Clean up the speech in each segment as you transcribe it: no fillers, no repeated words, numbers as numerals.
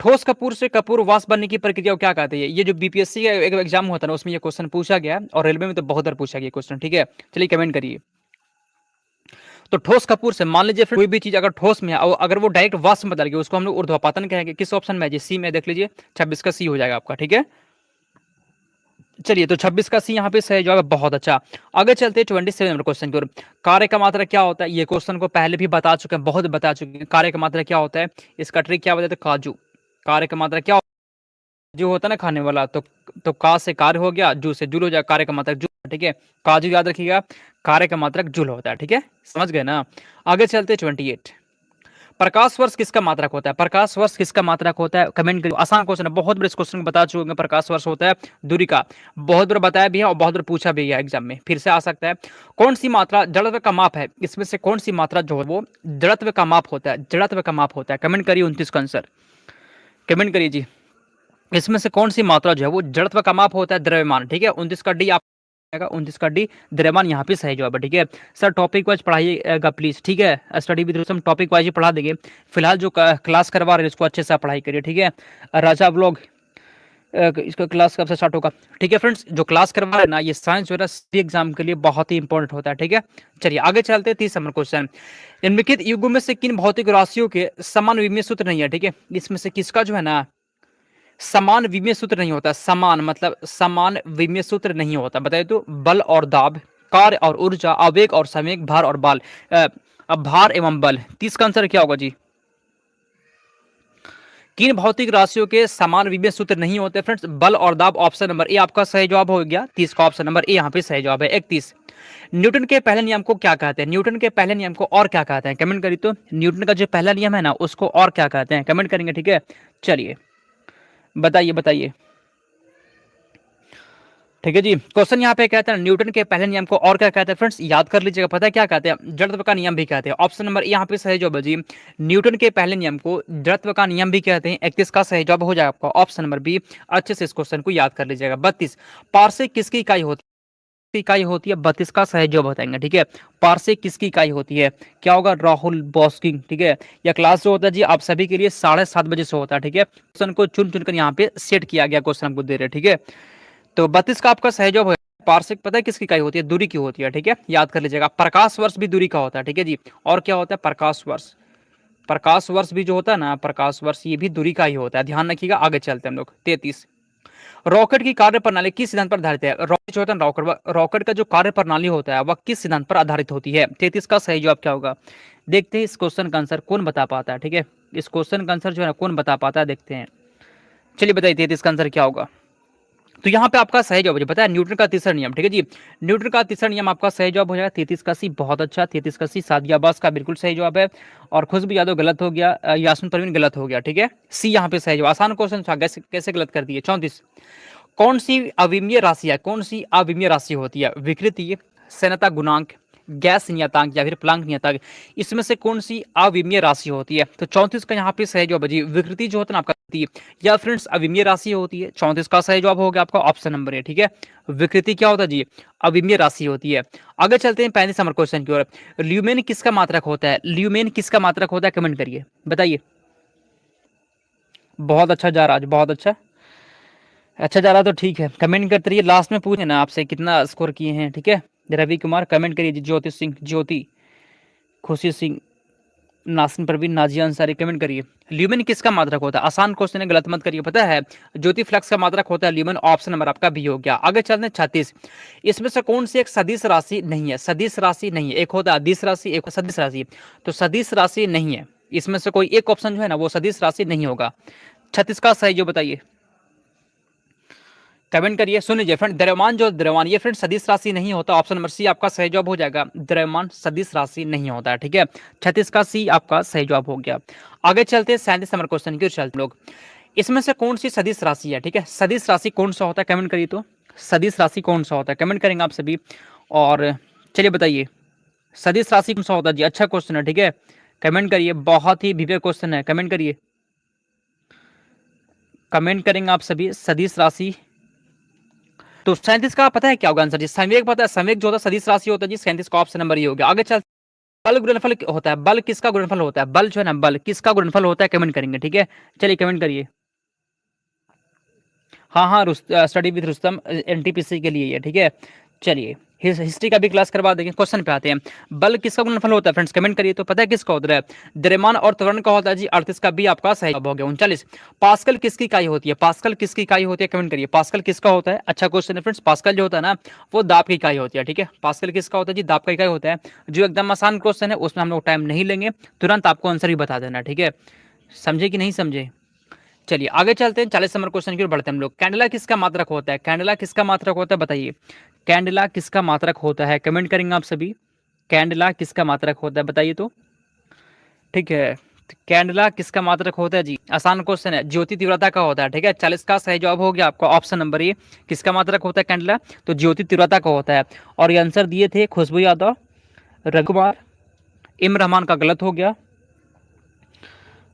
ठोस कपूर से कपूर वाष्प बनने की प्रक्रिया को क्या कहते हैं? ये जो बीपीएससी का एक एग्जाम होता है ना, उसमें ये क्वेश्चन पूछा गया और रेलवे में तो बहुत बार पूछा गया क्वेश्चन। ठीक है, चलिए कमेंट करिए। तो ठोस कपूर से मान लीजिए कोई भी चीज अगर ठोस में है और अगर वो डायरेक्ट वाष्प में बदल गई, उसको हम लोग ऊर्ध्वपातन कहेंगे। किस ऑप्शन में है जी? सी में। देख लीजिए 26 का सी हो जाएगा आपका। ठीक है, चलिए तो 26 का सी यहाँ पे सही जवाब है। बहुत अच्छा। आगे चलते हैं 27 नंबर क्वेश्चन की ओर। कार्य का मात्रा क्या होता है? ये क्वेश्चन को पहले भी बता चुके हैं, बहुत बता चुके हैं। कार्य का मात्रा क्या होता है? इसका ट्रिक क्या बताते हैं? काजू। कार्य का मात्रा क्या होता है? जो होता है ना खाने वाला, तो का से कार्य हो गया, जू से जुल हो जाए, कार्य का मात्रक जुल। ठीक है, काजू याद रखिएगा, कार्य का मात्रक जुल होता है। ठीक है, समझ गए ना। आगे चलते 28। प्रकाश वर्ष किसका मात्रक होता है? प्रकाश वर्ष किसका मात्रक होता है? कमेंट करिए। आसान क्वेश्चन है, बहुत बड़े इस क्वेश्चन को बता चुके हैं। प्रकाश वर्ष होता है दूरी का। बहुत बार बताया भी है और बहुत बार पूछा भी है एग्जाम में, फिर से आ सकता है। कौन सी मात्रा जड़त्व का माप है? इसमें से कौन सी मात्रा जो है वो जड़त्व का माप होता है? जड़त्व का माप होता है। कमेंट करिए 29 का आंसर कमेंट करिए जी। इसमें से कौन सी मात्रा जो है वो जड़त्व का माप होता है? द्रव्यमान। ठीक है, 29 का डी आप 29 का डी द्रव्यमान यहाँ पे सही जवाब है। ठीक है सर, टॉपिक वाइज पढ़ाइएगा प्लीज। ठीक है, स्टडी विद हम टॉपिक वाइज ही पढ़ा देंगे। फिलहाल जो क्लास करवा रहे हैं इसको अच्छे से पढ़ाई करिए। ठीक है, राजा ब्लॉग इसका क्लास कब से स्टार्ट होगा? ठीक है फ्रेंड्स, जो क्लास करवा रहे हैं ना, ये साइंस वगैरह सभी एग्जाम के लिए बहुत ही इंपॉर्टेंट होता है। ठीक है, चलिए आगे चलते हैं 30 नंबर क्वेश्चन। निम्नलिखित युगों में से किन भौतिक राशियों के समान विमीय सूत्र नहीं है? ठीक है, इसमें से किसका जो है ना समान विमीय सूत्र नहीं होता? समान मतलब समान विमीय सूत्र नहीं होता। बताइए तो। बल और दाब, कार्य और ऊर्जा, आवेग और संवेग, भार और बाल अब भार एवं बल। 30 का आंसर क्या होगा जी? किन भौतिक राशियों के समान विमीय सूत्र नहीं होते फ्रेंड्स? बल और दाब। ऑप्शन नंबर ए आपका सही जवाब हो गया। 30 का ऑप्शन नंबर ए यहाँ पे सही जवाब है। 31। न्यूटन के पहले नियम को क्या कहते हैं? न्यूटन के पहले नियम को और क्या कहते हैं? कमेंट करिए तो। न्यूटन का जो पहला नियम है ना, उसको और क्या कहते हैं? कमेंट करेंगे। ठीक है, चलिए बताइए बताइए। ठीक है जी, क्वेश्चन यहाँ पे कहते हैं न्यूटन के पहले नियम को और क्या कहते हैं? फ्रेंड्स याद कर लीजिएगा, पता है क्या कहते हैं? जड़त्व का नियम भी कहते हैं। ऑप्शन नंबर यहाँ पे सही जवाब है जी। न्यूटन के पहले नियम को जड़त्व का नियम भी कहते हैं। 31 का सही जवाब हो जाएगा आपका ऑप्शन नंबर बी। अच्छे से इस क्वेश्चन को याद कर लीजिएगा। 32, पारसेक किसकी इकाई होती है? इकाई होती है। 32 का सही जवाब बताएंगे। ठीक है, पारसेक किसकी इकाई होती है? क्या होगा? राहुल बॉस्किंग। ठीक है, यह क्लास जो होता है जी आप सभी के लिए 7:30 बजे से होता है। ठीक है, क्वेश्चन को चुन चुनकर यहाँ पे सेट किया गया, क्वेश्चन आपको दे रहे। ठीक है, तो 32 का आपका सही जवाब है। पारसेक पता है किसकी इकाई होती है? दूरी की होती है। ठीक है, याद कर लीजिएगा। प्रकाश वर्ष भी दूरी का होता है। ठीक है जी, और क्या होता है? प्रकाश वर्ष। प्रकाश वर्ष भी जो होता है ना, प्रकाश वर्ष ये भी दूरी का ही होता है, ध्यान रखिएगा। आगे चलते हैं हम लोग। 33, रॉकेट की कार्य प्रणाली किस सिद्धांत पर आधारित है? रॉकेट जो होता है रॉकेट का जो कार्य प्रणाली होता है वह किस सिद्धांत पर आधारित होती है? 33 का सही जवाब क्या होगा? देखते हैं इस क्वेश्चन का आंसर कौन बता पाता है। ठीक है, इस क्वेश्चन का आंसर जो है ना कौन बता पाता है, देखते हैं। चलिए बताइए 33 का आंसर क्या होगा? तो यहाँ पे आपका सही जवाब पता है न्यूटन का तीसरा नियम। ठीक है जी, न्यूटन का तीसरा नियम आपका सही जवाब हो जाएगा। 33 का सी। बहुत अच्छा, 33 का सी सादिया अब्बास का बिल्कुल सही जवाब है। और खुशबू यादव गलत हो गया, यास्मीन परवीन गलत हो गया। ठीक है, सी यहाँ पे सही जवाब। आसान क्वेश्चन था, कैसे गलत कर दिए। 34, कौन सी अविमीय राशि है? कौन सी अविमीय राशि होती है? विकृति, सैनता गुणांक, गैस नियतांक या फिर प्लांक नियतांक, इसमें से कौन सी अविमीय राशि होती है? तो 34 का यहाँ पे सही जवाब है जी। विकृति जो होता है ना आपका, या फ्रेंड्स अविमीय राशि होती है। 34 का सही जवाब हो गया आपका ऑप्शन नंबर ए। ठीक है, विकृति क्या होता है जी? अविमीय राशि होती है। आगे चलते हैं 35 नंबर क्वेश्चन की ओर। ल्यूमेन किसका मात्रक होता है? ल्यूमेन किसका मात्रक होता है? कमेंट करिए, बताइए। बहुत अच्छा जा रहा आज, बहुत अच्छा अच्छा जा रहा तो ठीक है, कमेंट करते रहिए। लास्ट में पूछे ना आपसे कितना स्कोर किए हैं। ठीक है, रवि कुमार कमेंट करिए जी। ज्योति सिंह, ज्योति, खुशी सिंह, नासिन परवीन, नाजिया अंसारी कमेंट करिए। ल्यूमेन किसका मात्रक होता है? आसान क्वेश्चन है, गलत मत करिए। पता है ज्योति फ्लक्स का मात्रक होता है ल्यूमेन। ऑप्शन नंबर आपका बी हो गया। आगे चलते हैं 36, इसमें से कौन सी एक सदिश राशि नहीं है? सदिश राशि नहीं है। एक होता है अदिश राशि, एक सदिश राशि। तो सदिश राशि नहीं है, इसमें से कोई एक ऑप्शन जो है ना वो सदिश राशि नहीं होगा। 36 का सही जो बताइए, कमेंट करिए। सुन लीजिए फ्रेंड, द्रव्यमान जो द्रव्यमान ये फ्रेंड सदिश राशि नहीं होता। ऑप्शन नंबर सी आपका सही जवाब हो जाएगा। द्रव्यमान सदिश राशि नहीं होता है। ठीक है, 36 का सी आपका सही जवाब हो गया। आगे चलते हैं 37 नंबर क्वेश्चन की चलते लोग। इसमें से कौन सी सदिश राशि है? ठीक है, सदिश राशि कौन सा होता है? कमेंट करिए तो। सदिश राशि कौन सा होता है? कमेंट करेंगे आप सभी। और चलिए बताइए सदिश राशि कौन सा होता है जी? अच्छा क्वेश्चन है। ठीक है, कमेंट करिए, बहुत ही विवेक क्वेश्चन है। कमेंट करिए, कमेंट करेंगे आप सभी। सदिश राशि तो 37 का पता है क्या होगा आंसर जी? संवेग पता है, संवेग जो होता है सदिश राशि होता है जी। 37 का ऑप्शन नंबर ये हो गया। आगे चल, बल गुणनफल होता है। बल किसका गुणनफल होता है? बल जो है ना, बल किसका गुणनफल होता है? कमेंट करेंगे। ठीक है, चलिए कमेंट करिए। हाँ हाँ, स्टडी विद रुस्तम एनटीपीसी के लिए है, ठीक है। चलिए हिस्ट्री का भी क्लास करवा देंगे। क्वेश्चन पे आते हैं, बल किसका गुणनफल होता है फ्रेंड्स, कमेंट करिए तो। पता है किसका होता है, द्रव्यमान और त्वरण का होता है जी। 38 का भी आपका सही जवाब हो गया। 39, पास्कल किसकी इकाई होती है, पास्कल किसकी इकाई होती है, कमेंट करिए। पास्कल किसका होता है, अच्छा क्वेश्चन है फ्रेंड्स। पास्कल जो होता है ना, वो दाब की इकाई होती है, ठीक है। पास्कल किसका होता है जी, दाब का इकाई होता है। जो एकदम आसान क्वेश्चन है उसमें हम लोग टाइम नहीं लेंगे, तुरंत आपको आंसर भी बता देना, ठीक है। समझे कि नहीं समझे। चलिए आगे चलते हैं, 40 नंबर क्वेश्चन की ओर बढ़ते हैं हम लोग। कैंडला किसका मात्रक होता है, कैंडला किसका मात्रक होता है, बताइए। कैंडला किसका मात्रक होता है, कमेंट करेंगे आप सभी। कैंडला किसका मात्रक होता है बताइए तो, ठीक है। कैंडला किसका मात्रक होता है जी, आसान क्वेश्चन है, ज्योति तीव्रता का होता है, ठीक है। 40 का सही जवाब हो गया आपका ऑप्शन नंबर ए। किसका मात्रक होता है कैंडला, तो ज्योति तीव्रता का होता है। और ये आंसर दिए थे खुशबू यादव, रघुकुमार, इम रहमान का गलत हो गया,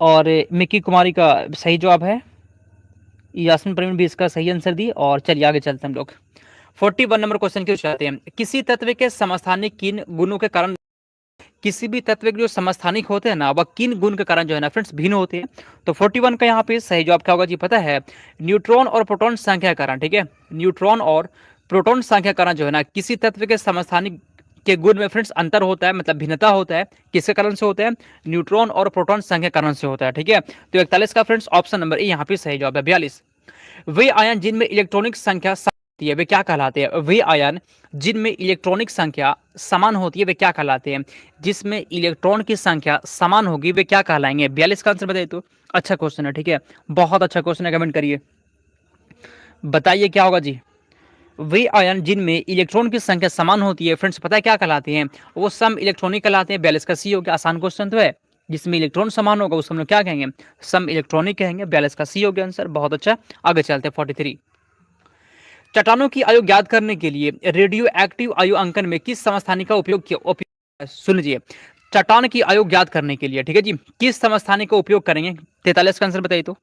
और मिक्की कुमारी का सही जवाब है। यास्मीन प्रवीण भी इसका सही आंसर दी। और चलिए आगे चलते हैं हम लोग 41 नंबर क्वेश्चन की ओर जाते हैं। किसी तत्व के समस्थानिक किन गुणों के कारण, किसी भी तत्व के जो समस्थानिक होते हैं ना, वह किन गुण के कारण जो है ना फ्रेंड्स भिन्न होते हैं। तो 41 का यहाँ पे सही जवाब क्या होगा जी, पता है, न्यूट्रॉन और प्रोटॉन संख्या के कारण, ठीक है। न्यूट्रॉन और प्रोटॉन संख्या के कारण जो है ना, किसी तत्व के समस्थानिक के गुण में फ्रेंड्स अंतर होता है, मतलब भिन्नता होता है। किसके कारण से होता है, न्यूट्रॉन और प्रोटॉन संख्या के कारण से होता है, ठीक है। तो 41 का फ्रेंड्स ऑप्शन नंबर ए यहाँ पे सही जवाब है। 42, वे आयन जिनमें इलेक्ट्रॉनिक संख्या होती है वे क्या कहलाते हैं, वे आयन जिनमें इलेक्ट्रॉनिक संख्या समान होती है वे क्या कहलाते हैं, जिसमें इलेक्ट्रॉन की संख्या समान होगी वे क्या कहलाएंगे। 42 का आंसर बताइए तो, अच्छा क्वेश्चन है, ठीक है, बहुत अच्छा क्वेश्चन है, कमेंट करिए बताइए क्या होगा जी। वे आयन जिनमें इलेक्ट्रॉन की संख्या समान होती है फ्रेंड्स, पता है क्या कहलाते हैं, वो सम इलेक्ट्रॉनिक कहलाते हैं। 42 का सी हो गया, आसान क्वेश्चन तो है। जिसमें इलेक्ट्रॉन समान होगा उसको हम लोग क्या कहेंगे, सम इलेक्ट्रॉनिक कहेंगे। 42 का सी हो गया आंसर, बहुत अच्छा। आगे चलते हैं 43, चट्टानों की आयु ज्ञात करने के लिए रेडियो एक्टिव आयु अंकन में किस समस्थानिक का उपयोग किया, सुन लीजिए। चट्टान की आयु ज्ञात करने के लिए, ठीक है जी, किस समस्थानिक का उपयोग करेंगे। 43 का आंसर बताइए तो,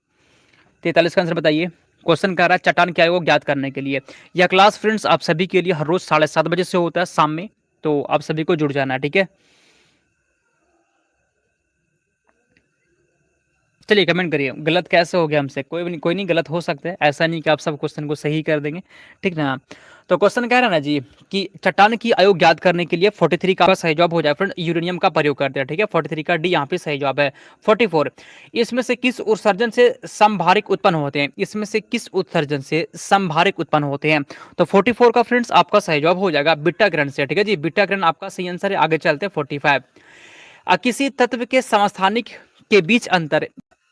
43 का आंसर बताइए। क्वेश्चन कह रहा है चट्टान की आयु को ज्ञात करने के लिए। यह क्लास फ्रेंड्स आप सभी के लिए हर रोज 7:30 बजे से होता है शाम में, तो आप सभी को जुड़ जाना है, ठीक है। चलिए कमेंट करिए, गलत कैसे हो गया हमसे, कोई नहीं गलत हो सकता है, ऐसा नहीं कि आप सब क्वेश्चन को सही कर देंगे, ठीक ना। तो क्वेश्चन कह रहा है ना जी कि चट्टान की आयु ज्ञात करने के लिए 43 का सही जवाब हो जाए फ्रेंड, यूरेनियम का प्रयोग करते हैं, ठीक है। 43 का डी यहाँ पे सही जवाब है। 44, इसमें से किस उत्सर्जन से समभारिक उत्पन्न होते हैं, इसमें से किस उत्सर्जन से समभारिक उत्पन्न होते हैं। तो 44 का फ्रेंड्स आपका सही जवाब हो जाएगा बीटा किरण से, ठीक है जी, बीटा किरण आपका सही आंसर है। आगे चलते हैं 45, किसी तत्व के समस्थानिक के बीच अंतर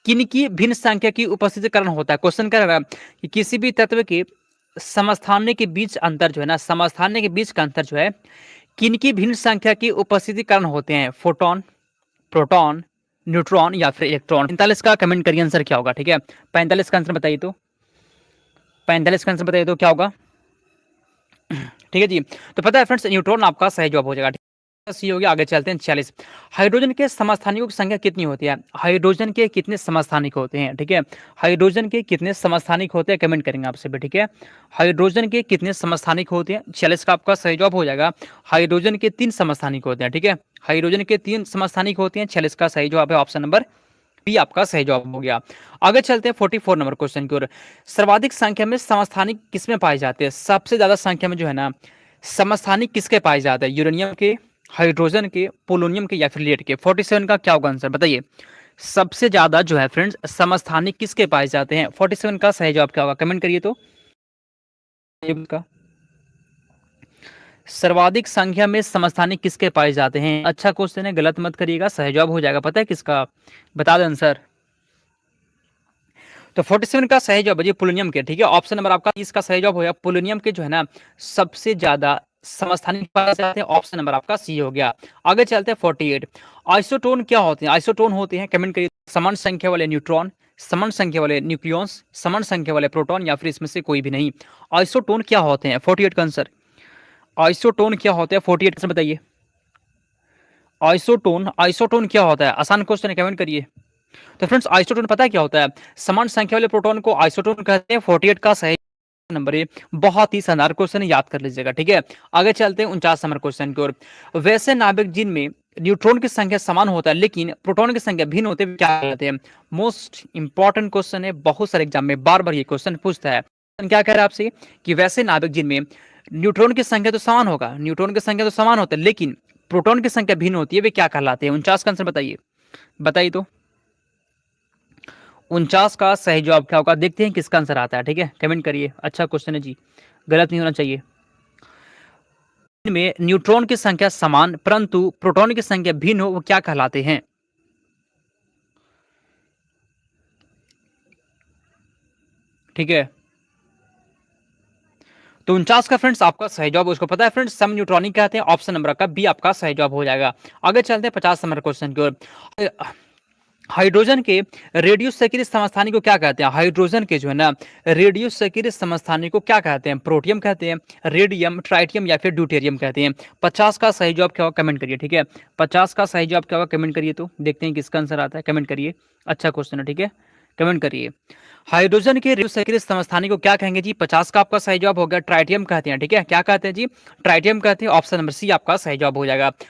किनकी भिन्न संख्या की उपस्थिति कारण होता है। क्वेश्चन कर रहा है कि किसी भी तत्व के समस्थानिक के बीच अंतर जो है ना, समस्थानिक के बीच का अंतर जो है किनकी भिन्न संख्या की उपस्थिति कारण होते हैं, फोटोन, प्रोटॉन, न्यूट्रॉन या फिर इलेक्ट्रॉन। 45 का कमेंट करिए आंसर क्या होगा, ठीक है। 45 का आंसर बताइए तो, 45 का आंसर बताइए तो क्या होगा, ठीक है जी। तो पता है फ्रेंड्स न्यूट्रॉन आपका सही जवाब हो जाएगा, सी हो गया। आगे चलते हैं 46, हाइड्रोजन के समस्थानिकों की संख्या कितनी होती है, हाइड्रोजन के कितने समस्थानिक होते हैं, ठीक है। हाइड्रोजन के कितने समस्थानिक होते हैं, कमेंट करेंगे आपसे भी, ठीक है। हाइड्रोजन के कितने समस्थानिक होते हैं, 46 का आपका सही जवाब हो जाएगा। हाइड्रोजन के 3 समस्थानिक होते हैं, ठीक है। हाइड्रोजन के 3 समस्थानिक होते हैं, 46 का सही जवाब है ऑप्शन नंबर बी आपका सही जवाब हो गया। आगे चलते हैं 44 नंबर क्वेश्चन की ओर। सर्वाधिक संख्या में समस्थानिक किसमें पाए जाते हैं, सबसे ज्यादा संख्या में जो है ना समस्थानिक किसके पाए जाते हैं, यूरेनियम के, हाइड्रोजन के, पोलोनियम के या फिर लेड के। 47 का क्या होगा आंसर बताइए, सबसे ज्यादा जो है फ्रेंड्स समस्थानिक किसके पाए जाते हैं। 47 का सही जवाब क्या होगा, कमेंट करिए तो। का सर्वाधिक संख्या में समस्थानिक किसके पाए जाते हैं, अच्छा क्वेश्चन है, गलत मत करिएगा, सही जवाब हो जाएगा। पता है किसका, बता दो आंसर। तो 47 का सही जवाब है जी पोलोनियम के, ठीक है। ऑप्शन नंबर आपका इसका सही जवाब हो गया। पोलोनियम के जो है ना सबसे ज्यादा समस्थानिक पाए जाते हैं, ऑप्शन नंबर आपका सी हो गया। आगे चलते हैं 48, आइसोटोन क्या होते हैं, आइसोटोन होते हैं, कमेंट करिए, समान संख्या वाले न्यूट्रॉन, समान संख्या वाले न्यूक्लियॉन्स, समान संख्या वाले प्रोटॉन या फिर इसमें से कोई भी नहीं। आइसोटोन क्या होते हैं, 48 का आंसर, आइसोटोन क्या होते हैं, 48 का बताइए। आइसोटोन, आइसोटोन क्या होता है, आसान क्वेश्चन है, कमेंट करिए। तो फ्रेंड्स आइसोटोन पता है क्या होता है, समान संख्या वाले प्रोटॉन को आइसोटोन कहते हैं। 48 का सही नंबर ए, बहुत ही शानदार क्वेश्चन याद कर लीजिएगा, ठीक है। आगे चलते हैं 49 नंबर क्वेश्चन की ओर। वैसे नाभिक जिनमें न्यूट्रॉन की संख्या समान होता है लेकिन प्रोटॉन की संख्या भिन्न होते हैं क्या कहते हैं। मोस्ट इंपॉर्टेंट क्वेश्चन है, बहुत सारे एग्जाम में बार बार ये क्वेश्चन पूछता है। क्या कह रहा है आपसे कि वैसे नाभिक जिनमें न्यूट्रॉन की संख्या तो समान होगा, न्यूट्रॉन की संख्या तो समान होता है, लेकिन प्रोटॉन की संख्या भिन्न होती है, वे क्या कहलाते हैं? 49 का आंसर बताइए, बताइए तो 49 का सही जवाब क्या होगा? देखते हैं किसका आंसर आता है, ठीक है, कमेंट करिए। अच्छा क्वेश्चन है जी, गलत नहीं होना चाहिए। में न्यूट्रॉन की संख्या समान परंतु प्रोटॉन की संख्या भिन्न हो, वो क्या कहलाते हैं? ठीक है, तो 49 का फ्रेंड्स आपका सही जवाब, उसको पता है फ्रेंड्स, सम न्यूट्रॉनिक कहते हैं। ऑप्शन नंबर का बी आपका सही जवाब हो जाएगा। आगे चलते हैं 50 नंबर क्वेश्चन की ओर। हाइड्रोजन के रेडियो सक्रिय समस्थानिक को क्या कहते हैं? हाइड्रोजन के जो है ना रेडियो सक्रिय समस्थानिक को क्या कहते हैं? प्रोटियम कहते हैं, रेडियम, ट्राइटियम या फिर ड्यूटेरियम कहते हैं। 50 का सही जवाब क्या होगा? कमेंट करिए, ठीक है, 50 का सही जवाब क्या होगा? कमेंट करिए, तो देखते हैं किसका आंसर आता है, कमेंट करिए। अच्छा क्वेश्चन है, ठीक है, कमेंट करिए। हाइड्रोजन के रेडियो सक्रिय समस्थानिक को क्या कहेंगे जी? 50 का आपका सही जवाब होगा ट्राइटियम कहते हैं, ठीक है, क्या कहते हैं जी? ट्राइटियम कहते हैं। ऑप्शन नंबर सी आपका सही जवाब हो जाएगा।